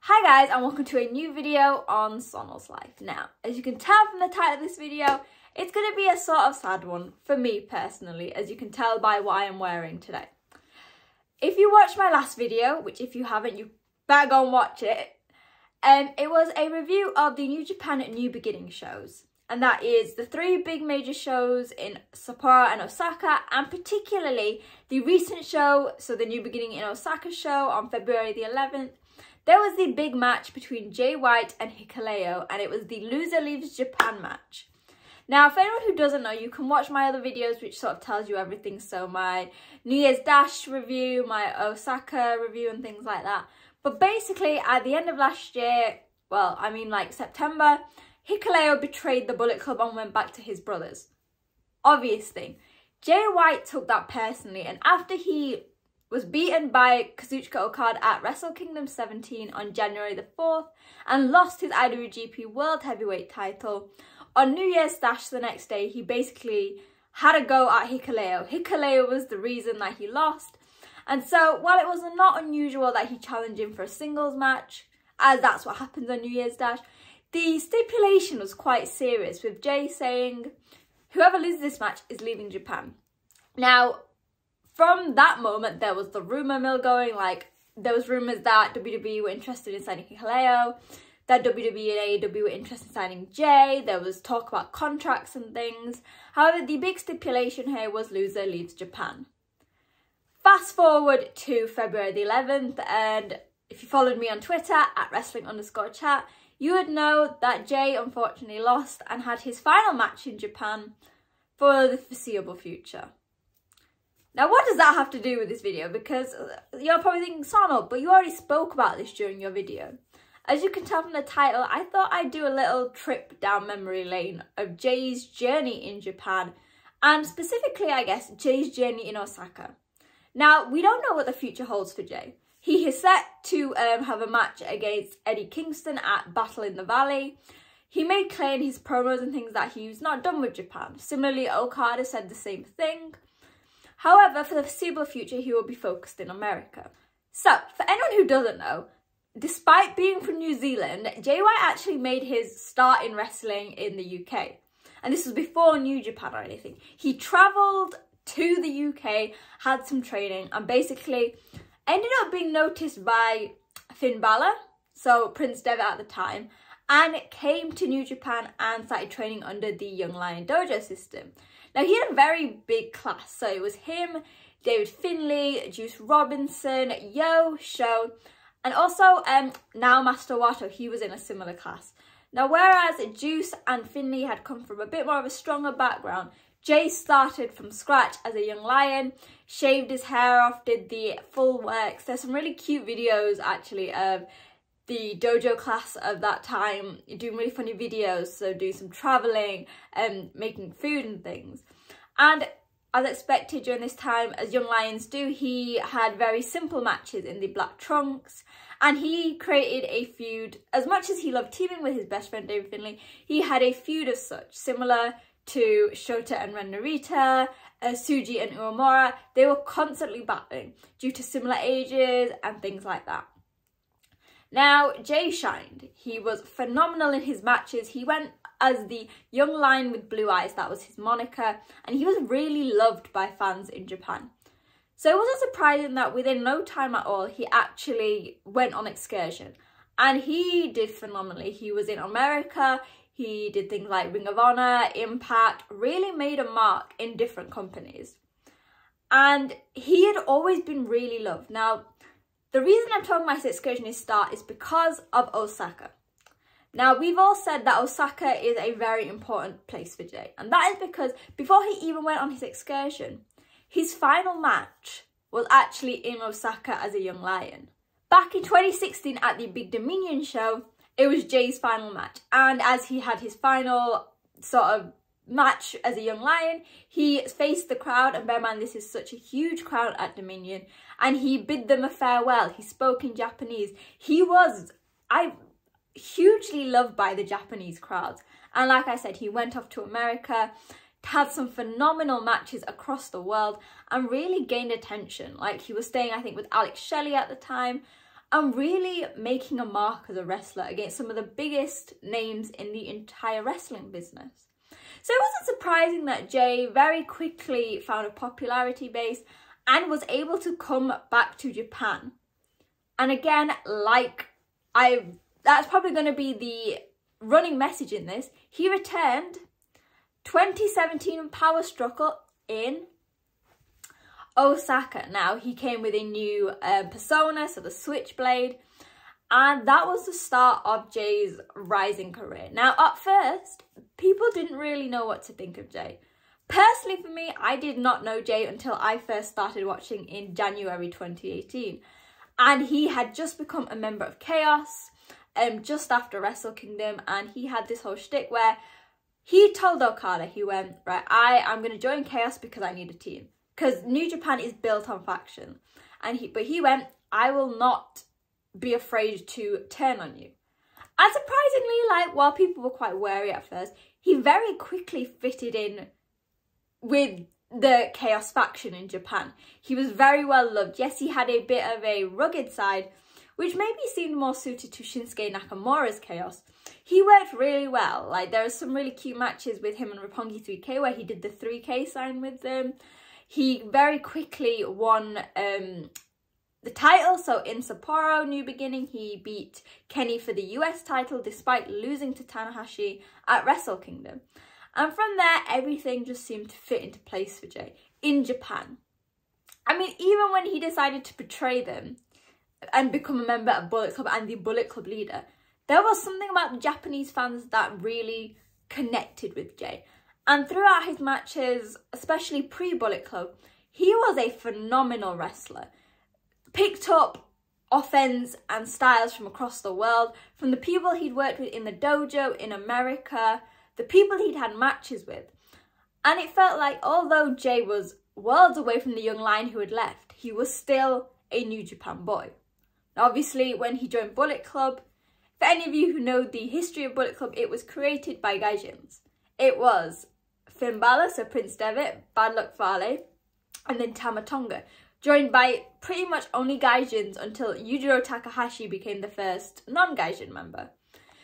Hi guys, and welcome to a new video on Sonal's life. Now, as you can tell from the title of this video, it's going to be a sort of sad one for me personally, as you can tell by what I am wearing today. If you watched my last video, which if you haven't, you better go and watch it, it was a review of the New Japan New Beginning shows. And that is the three big major shows in Sapporo and Osaka, and particularly the recent show, so the New Beginning in Osaka show on February the 11th. There was the big match between Jay White and Hikuleo, and it was the loser leaves Japan match. Now, for anyone who doesn't know, you can watch my other videos which sort of tells you everything. So my New Year's Dash review, my Osaka review and things like that. But basically, at the end of last year, well, I mean like September, Hikuleo betrayed the Bullet Club and went back to his brothers. Obvious thing. Jay White took that personally, and after he was beaten by Kazuchika Okada at Wrestle Kingdom 17 on January the 4th and lost his IWGP World Heavyweight title, on New Year's Dash the next day, he basically had a go at Hikuleo. Hikuleo was the reason that he lost. And so, while it was not unusual that he challenged him for a singles match, as that's what happens on New Year's Dash, the stipulation was quite serious, with Jay saying, whoever loses this match is leaving Japan. Now, from that moment, there was the rumour mill going, like, there was rumours that WWE were interested in signing Hikuleo, that WWE and AEW were interested in signing Jay, there was talk about contracts and things. However, the big stipulation here was loser leaves Japan. Fast forward to February the 11th, and if you followed me on Twitter, at wrestling_chat, you would know that Jay unfortunately lost and had his final match in Japan for the foreseeable future. Now, what does that have to do with this video? Because you're probably thinking, Sonal, but you already spoke about this during your video. As you can tell from the title, I thought I'd do a little trip down memory lane of Jay's journey in Japan, and specifically, I guess, Jay's journey in Osaka. Now, we don't know what the future holds for Jay. He is set to have a match against Eddie Kingston at Battle in the Valley. He made clear in his promos and things that he was not done with Japan. Similarly, Okada said the same thing. However, for the foreseeable future, he will be focused in America. So, for anyone who doesn't know, despite being from New Zealand, Jay White actually made his start in wrestling in the UK. And this was before New Japan or anything. He travelled to the UK, had some training, and basically ended up being noticed by Finn Balor, so Prince Devitt at the time, and came to New Japan and started training under the Young Lion Dojo system. Now, he had a very big class, so it was him, David Finlay, Juice Robinson, Yo, Sho, and also now Master Wato, he was in a similar class. Now, whereas Juice and Finlay had come from a bit more of a stronger background, Jay started from scratch as a young lion, shaved his hair off, did the full works. There's some really cute videos actually of the dojo class of that time, doing really funny videos, so doing some travelling and making food and things. And as expected during this time, as young lions do, he had very simple matches in the black trunks, and he created a feud. As much as he loved teaming with his best friend David Finlay, he had a feud as such, similar to Shota and Ren Narita, Tsuji and Uemura. They were constantly battling due to similar ages and things like that. Now, Jay shined. He was phenomenal in his matches. He went as the young lion with blue eyes, that was his moniker, and he was really loved by fans in Japan. So it wasn't surprising that within no time at all, he actually went on excursion. And he did phenomenally. He was in America, he did things like Ring of Honor, Impact, really made a mark in different companies. And he had always been really loved. Now, the reason I'm talking about his excursionist start is because of Osaka. Now, we've all said that Osaka is a very important place for Jay. And that is because before he even went on his excursion, his final match was actually in Osaka as a young lion. Back in 2016 at the Big Dominion show, it was Jay's final match. And as he had his final sort of match as a young lion, he faced the crowd, and bear in mind this is such a huge crowd at Dominion, and he bid them a farewell. He spoke in Japanese. He was hugely loved by the Japanese crowds, and like I said, he went off to America, had some phenomenal matches across the world, and really gained attention. Like, he was staying, I think, with Alex Shelley at the time, and really making a mark as a wrestler against some of the biggest names in the entire wrestling business. So it wasn't surprising that Jay very quickly found a popularity base and was able to come back to Japan. And again, that's probably going to be the running message in this. He returned 2017 Power Struggle in Osaka. Now, he came with a new persona, so the Switchblade, and that was the start of Jay's rising career. Now, at first, people didn't really know what to think of Jay. Personally, for me, I did not know Jay until I first started watching in January 2018. And he had just become a member of Chaos just after Wrestle Kingdom, and he had this whole shtick where he told Okada, he went, right, I'm going to join Chaos because I need a team. Because New Japan is built on faction. But he went, I will not be afraid to turn on you. And surprisingly, while people were quite wary at first, he very quickly fitted in with the Chaos faction in Japan. He was very well loved. Yes, he had a bit of a rugged side, which maybe seemed more suited to Shinsuke Nakamura's Chaos. He worked really well. There are some really cute matches with him and Roppongi 3K where he did the 3K sign with them. He very quickly won the title. So in Sapporo, New Beginning, he beat Kenny for the US title despite losing to Tanahashi at Wrestle Kingdom. And from there, everything just seemed to fit into place for Jay in Japan. I mean, even when he decided to betray them and become a member of Bullet Club and the Bullet Club leader, there was something about the Japanese fans that really connected with Jay. And throughout his matches, especially pre-Bullet Club, he was a phenomenal wrestler. Picked up offense and styles from across the world, from the people he'd worked with in the dojo in America, the people he'd had matches with. And it felt like although Jay was worlds away from the young lion who had left, he was still a New Japan boy. Now, obviously, when he joined Bullet Club, for any of you who know the history of Bullet Club, it was created by Gaijins. It was Finn Balor, so Prince Devitt, Bad Luck Fale, and then Tama Tonga, joined by pretty much only Gaijins until Yujiro Takahashi became the first non-Gaijin member.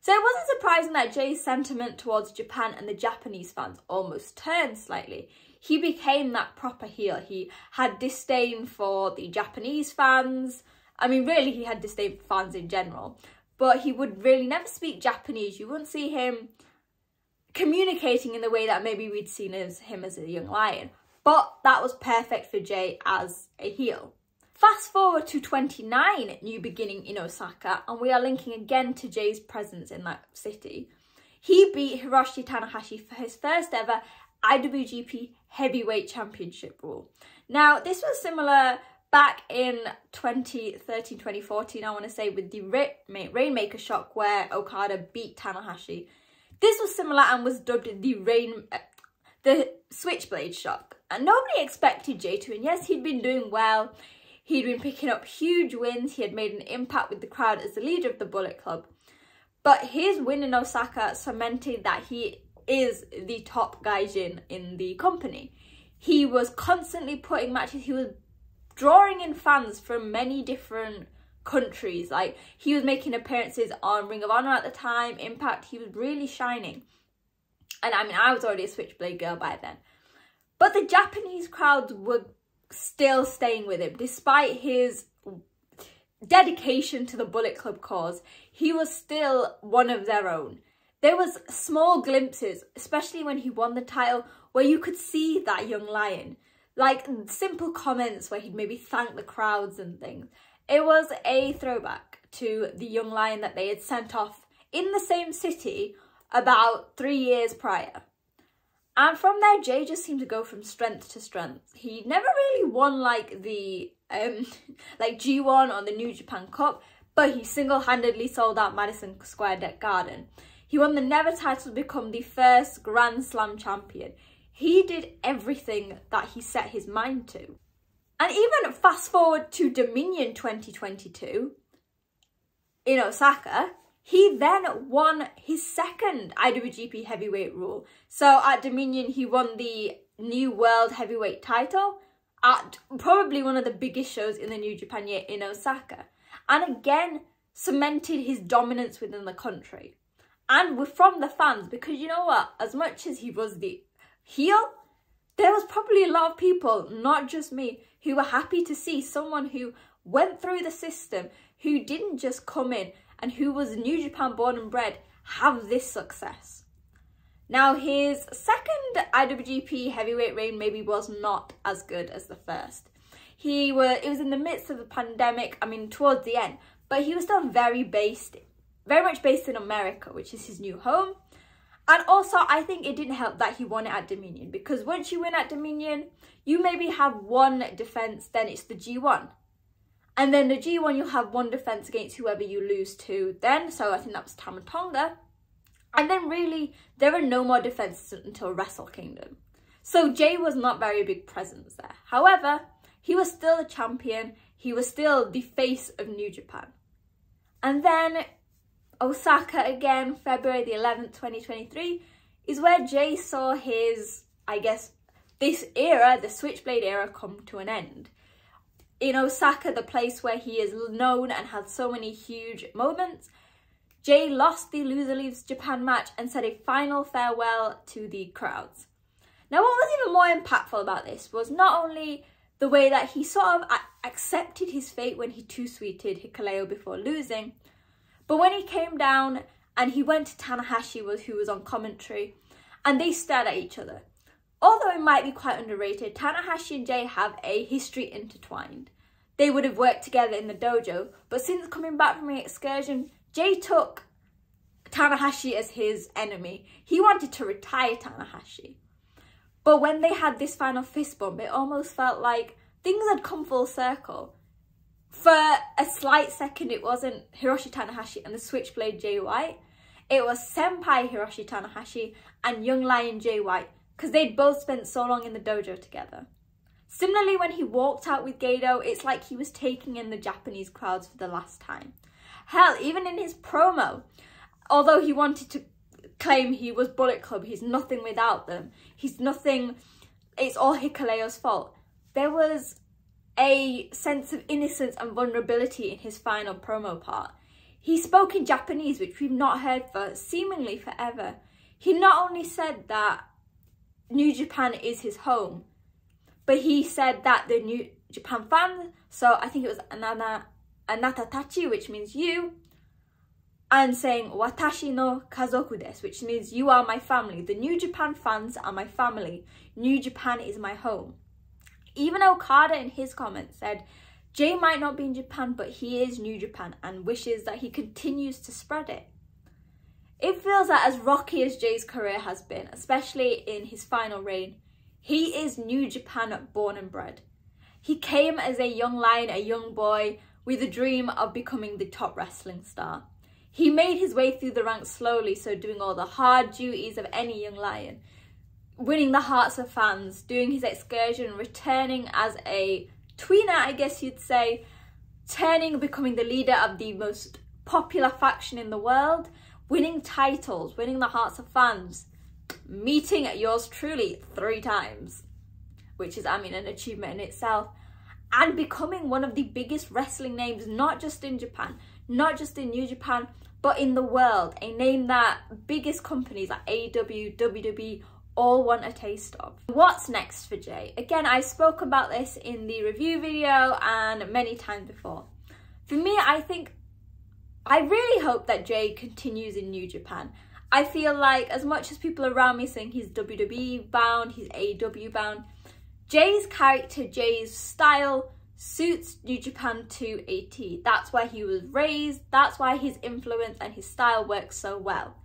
So it wasn't surprising that Jay's sentiment towards Japan and the Japanese fans almost turned slightly. He became that proper heel. He had disdain for the Japanese fans. I mean, really, he had disdain for fans in general. But he would really never speak Japanese. You wouldn't see him communicating in the way that maybe we'd seen him as a young lion. But that was perfect for Jay as a heel. Fast forward to 29 New Beginning in Osaka, and we are linking again to Jay's presence in that city. He beat Hiroshi Tanahashi for his first ever IWGP Heavyweight Championship rule. Now, this was similar back in 2013-2014, I want to say, with the Rainmaker shock where Okada beat Tanahashi. This was similar and was dubbed the Switchblade shock. And nobody expected Jay to win. Yes, he'd been doing well. He'd been picking up huge wins. He had made an impact with the crowd as the leader of the Bullet Club. But his win in Osaka cemented that he is the top gaijin in the company. He was constantly putting matches. He was drawing in fans from many different countries. He was making appearances on Ring of Honor at the time, Impact. He was really shining. And I mean, I was already a Switchblade girl by then. But the Japanese crowds were still staying with him. Despite his dedication to the Bullet Club cause, he was still one of their own. There was small glimpses, especially when he won the title, where you could see that young lion. Simple comments where he'd maybe thank the crowds and things. It was a throwback to the young lion that they had sent off in the same city about 3 years prior. And from there, Jay just seemed to go from strength to strength. He never really won the G1 or the New Japan Cup, but he single-handedly sold out Madison Square Garden. He won the Never title to become the first Grand Slam champion. He did everything that he set his mind to. And even fast forward to Dominion 2022 in Osaka, he then won his second IWGP Heavyweight rule. So at Dominion, he won the New World Heavyweight title at probably one of the biggest shows in the New Japan year in Osaka. and again cemented his dominance within the country. And from the fans, because you know what, as much as he was the heel, there was probably a lot of people, not just me, who were happy to see someone who went through the system, who didn't just come in and who was New Japan born and bred, have this success. Now, his second IWGP heavyweight reign maybe was not as good as the first. It was in the midst of the pandemic, I mean towards the end, but he was still very much based in America, which is his new home. And also, I think it didn't help that he won it at Dominion, because once you win at Dominion, you maybe have one defence, then it's the G1. And then the G1, you'll have one defence against whoever you lose to then. So I think that was Tama Tonga. And then really, there are no more defences until Wrestle Kingdom. So Jay was not very big presence there. However, he was still a champion. He was still the face of New Japan. And then Osaka again, February the 11th, 2023, is where Jay saw his, I guess, this era, the Switchblade era, come to an end. In Osaka, the place where he is known and had so many huge moments, Jay lost the Loser Leaves Japan match and said a final farewell to the crowds. Now, what was even more impactful about this was not only the way that he sort of accepted his fate when he two-sweeted Hikuleo before losing, but when he came down and he went to Tanahashi, who was on commentary, and they stared at each other. Although it might be quite underrated, Tanahashi and Jay have a history intertwined. They would have worked together in the dojo, but since coming back from an excursion, Jay took Tanahashi as his enemy. He wanted to retire Tanahashi. But when they had this final fist bump, it almost felt like things had come full circle. For a slight second, it wasn't Hiroshi Tanahashi and the Switchblade Jay White. It was Senpai Hiroshi Tanahashi and Young Lion Jay White, because they'd both spent so long in the dojo together. Similarly, when he walked out with Gedo, it's like he was taking in the Japanese crowds for the last time. Hell, even in his promo, although he wanted to claim he was Bullet Club, he's nothing without them, he's nothing, it's all Hikuleo's fault, there was a sense of innocence and vulnerability in his final promo part. He spoke in Japanese, which we've not heard for seemingly forever. He not only said that New Japan is his home, but he said that the New Japan fans, so I think it was Anatatachi, which means you, and saying Watashi no kazoku desu, which means you are my family. The New Japan fans are my family. New Japan is my home. Even Okada in his comments said, Jay might not be in Japan, but he is New Japan, and wishes that he continues to spread it. It feels that as rocky as Jay's career has been, especially in his final reign, he is New Japan born and bred. He came as a young lion, a young boy, with a dream of becoming the top wrestling star. He made his way through the ranks slowly, so doing all the hard duties of any young lion, winning the hearts of fans, doing his excursion, returning as a tweener, I guess you'd say, becoming the leader of the most popular faction in the world, winning titles, winning the hearts of fans, meeting yours truly 3 times, which is, I mean, an achievement in itself, and becoming one of the biggest wrestling names, not just in Japan, not just in New Japan, but in the world, a name that biggest companies like AEW, WWE, all want a taste of. What's next for Jay? Again, I spoke about this in the review video and many times before. For me, I really hope that Jay continues in New Japan. I feel like as much as people around me saying he's WWE bound, he's AEW bound, Jay's character, Jay's style suits New Japan to a T. That's why he was raised, that's why his influence and his style works so well.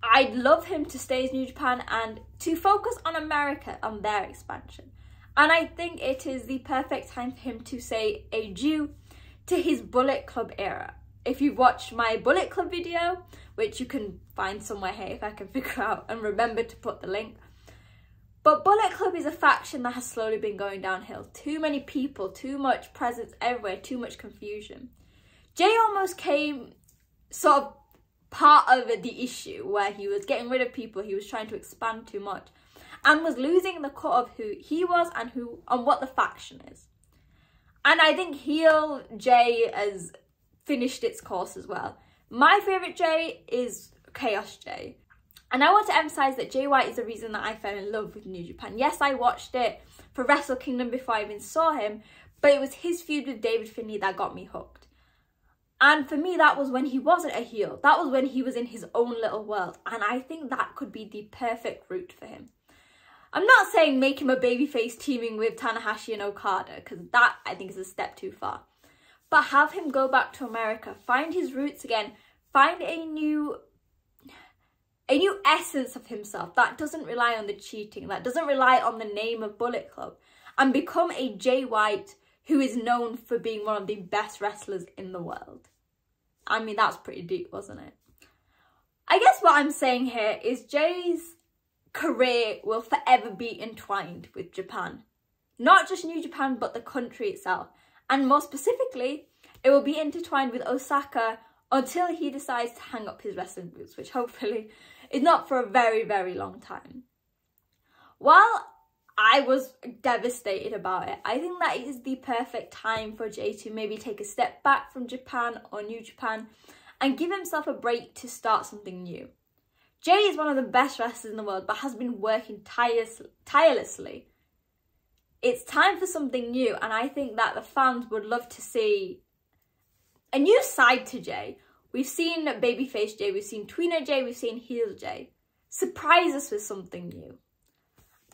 I'd love him to stay as New Japan and to focus on America, on their expansion. And I think it is the perfect time for him to say adieu to his Bullet Club era. If you've watched my Bullet Club video, which you can find somewhere here if I can figure out and remember to put the link. But Bullet Club is a faction that has slowly been going downhill. Too many people, too much presence everywhere, too much confusion. Jay almost came sort of part of the issue where he was getting rid of people, he was trying to expand too much and was losing the cut of who he was and what the faction is. And I think heel Jay, as finished its course as well. My favourite Jay is Chaos Jay. And I want to emphasise that Jay White is the reason that I fell in love with New Japan. Yes, I watched it for Wrestle Kingdom before I even saw him, but it was his feud with David Finlay that got me hooked. And for me, that was when he wasn't a heel. That was when he was in his own little world. And I think that could be the perfect route for him. I'm not saying make him a babyface teaming with Tanahashi and Okada, because that I think is a step too far. But have him go back to America, find his roots again, find a new essence of himself that doesn't rely on the cheating, that doesn't rely on the name of Bullet Club, and become a Jay White who is known for being one of the best wrestlers in the world. I mean, that's pretty deep, wasn't it? I guess what I'm saying here is Jay's career will forever be entwined with Japan. Not just New Japan, but the country itself. And more specifically, it will be intertwined with Osaka until he decides to hang up his wrestling boots, which hopefully is not for a very, very long time. While I was devastated about it, I think that it is the perfect time for Jay to maybe take a step back from Japan or New Japan and give himself a break to start something new. Jay is one of the best wrestlers in the world, but has been working tirelessly. It's time for something new, and I think that the fans would love to see a new side to Jay. We've seen babyface Jay, we've seen tweener Jay, we've seen heel Jay. Surprise us with something new.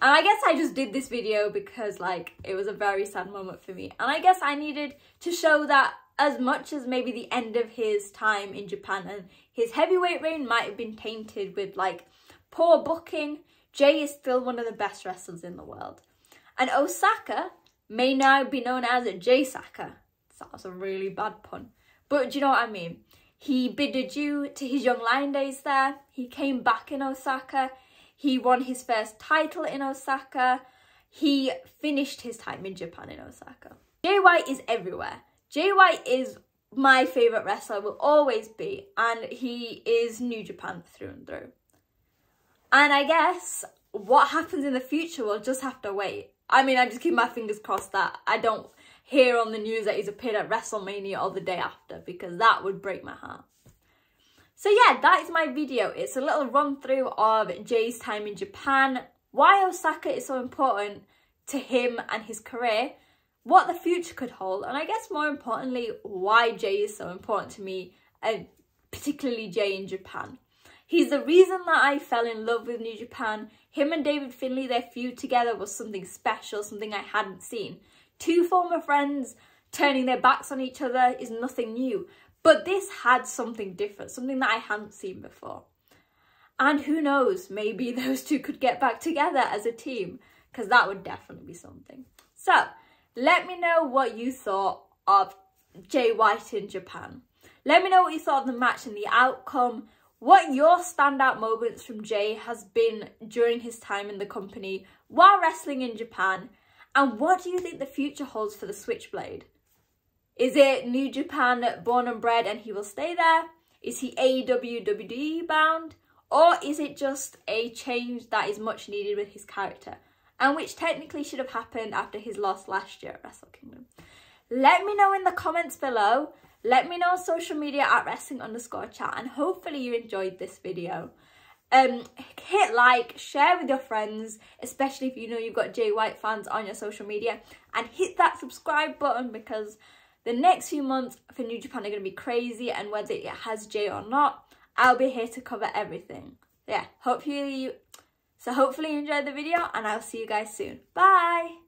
And I guess I just did this video because, like, it was a very sad moment for me. And I guess I needed to show that as much as maybe the end of his time in Japan and his heavyweight reign might have been tainted with, like, poor booking, Jay is still one of the best wrestlers in the world. And Osaka may now be known as Jay-Saka. That was a really bad pun. But do you know what I mean? He bid adieu to his young lion days there. He came back in Osaka. He won his first title in Osaka. He finished his time in Japan in Osaka. Jay White is everywhere. Jay White is my favourite wrestler, will always be. And he is New Japan through and through. And I guess what happens in the future, we'll just have to wait. I mean, I just keep my fingers crossed that I don't hear on the news that he's appeared at WrestleMania or the day after, because that would break my heart. So yeah, that is my video. It's a little run through of Jay's time in Japan, why Osaka is so important to him and his career, what the future could hold, and I guess more importantly, why Jay is so important to me, and particularly Jay in Japan. He's the reason that I fell in love with New Japan. Him and David Finlay, their feud together was something special, something I hadn't seen. Two former friends turning their backs on each other is nothing new. But this had something different, something that I hadn't seen before. And who knows, maybe those two could get back together as a team, because that would definitely be something. So, let me know what you thought of Jay White in Japan. Let me know what you thought of the match and the outcome, what your standout moments from Jay has been during his time in the company while wrestling in Japan, and what do you think the future holds for the Switchblade? Is it New Japan born and bred and he will stay there? Is he AEW WWE bound? Or is it just a change that is much needed with his character, and which technically should have happened after his loss last year at Wrestle Kingdom? Let me know in the comments below. Let me know on social media at wrestling_chat, and hopefully you enjoyed this video. Hit like, share with your friends, especially if you know you've got Jay White fans on your social media, and hit that subscribe button, because the next few months for New Japan are going to be crazy, and whether it has Jay or not, I'll be here to cover everything. Yeah, hopefully you enjoyed the video, and I'll see you guys soon. Bye!